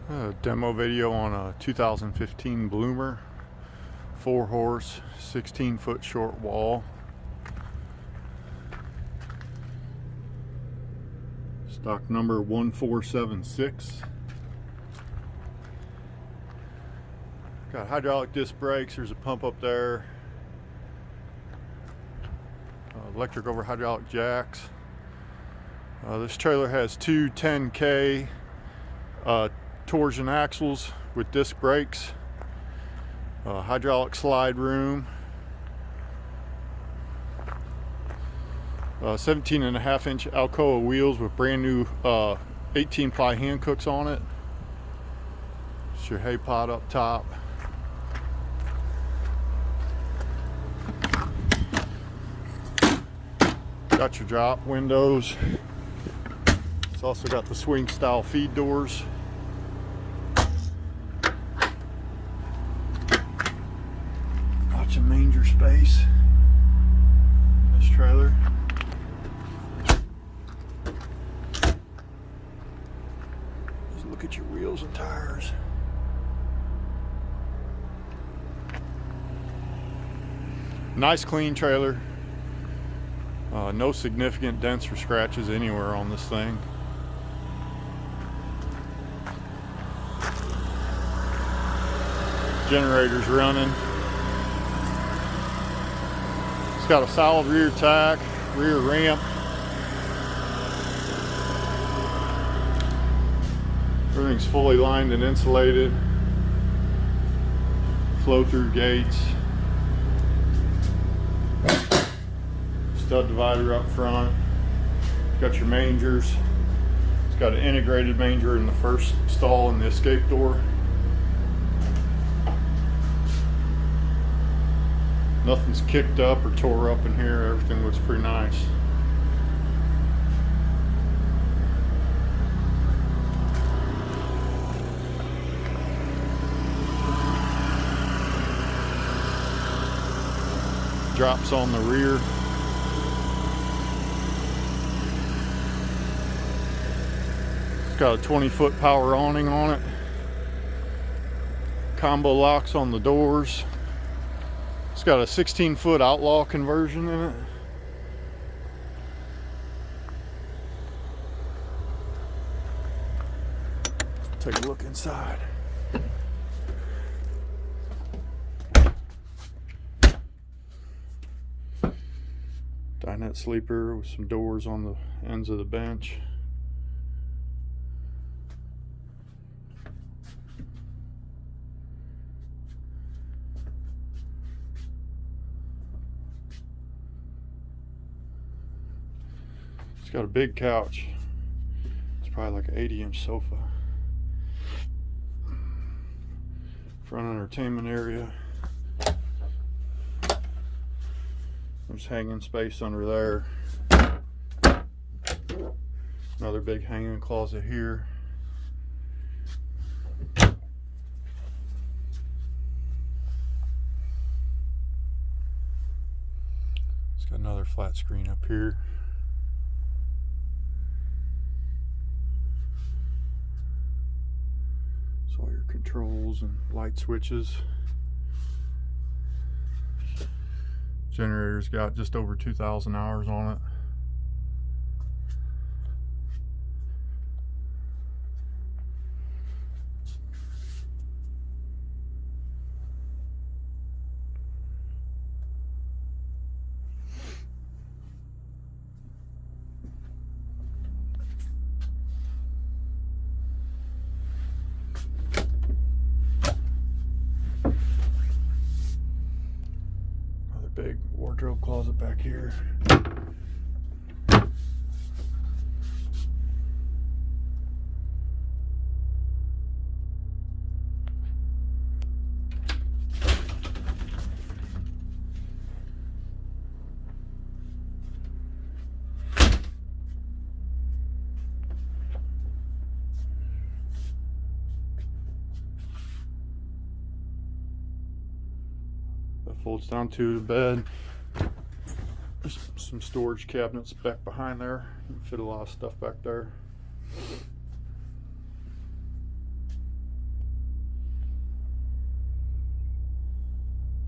A demo video on a 2015 Bloomer, 4-horse, 16-foot short wall. Stock number 1476. Got hydraulic disc brakes. There's a pump up there. Electric over hydraulic jacks. This trailer has two 10K torsion axles with disc brakes, hydraulic slide room, 17.5-inch Alcoa wheels with brand new 18-ply Hancooks on it. It's your hay pod up top. Got your drop windows. It's also got the swing style feed doors. Lots of manger space in this trailer. Just look at your wheels and tires. Nice clean trailer. No significant dents or scratches anywhere on this thing. Generator's running. It's got a solid rear tack, rear ramp. Everything's fully lined and insulated. Flow-through gates. Stud divider up front. Got your mangers. It's got an integrated manger in the first stall and the escape door. Nothing's kicked up or tore up in here. Everything looks pretty nice. Drops on the rear. It's got a 20-foot power awning on it. Combo locks on the doors. It's got a 16-foot Outlaw conversion in it. Take a look inside. Dinette sleeper with some doors on the ends of the bench. It's got a big couch. It's probably like an 80-inch sofa. Front entertainment area. There's hanging space under there. Another big hanging closet here. It's got another flat screen up here. All your controls and light switches. Generator's got just over 2,000 hours on it. Big wardrobe closet back here. That folds down to the bed. There's some storage cabinets back behind there. You can fit a lot of stuff back there.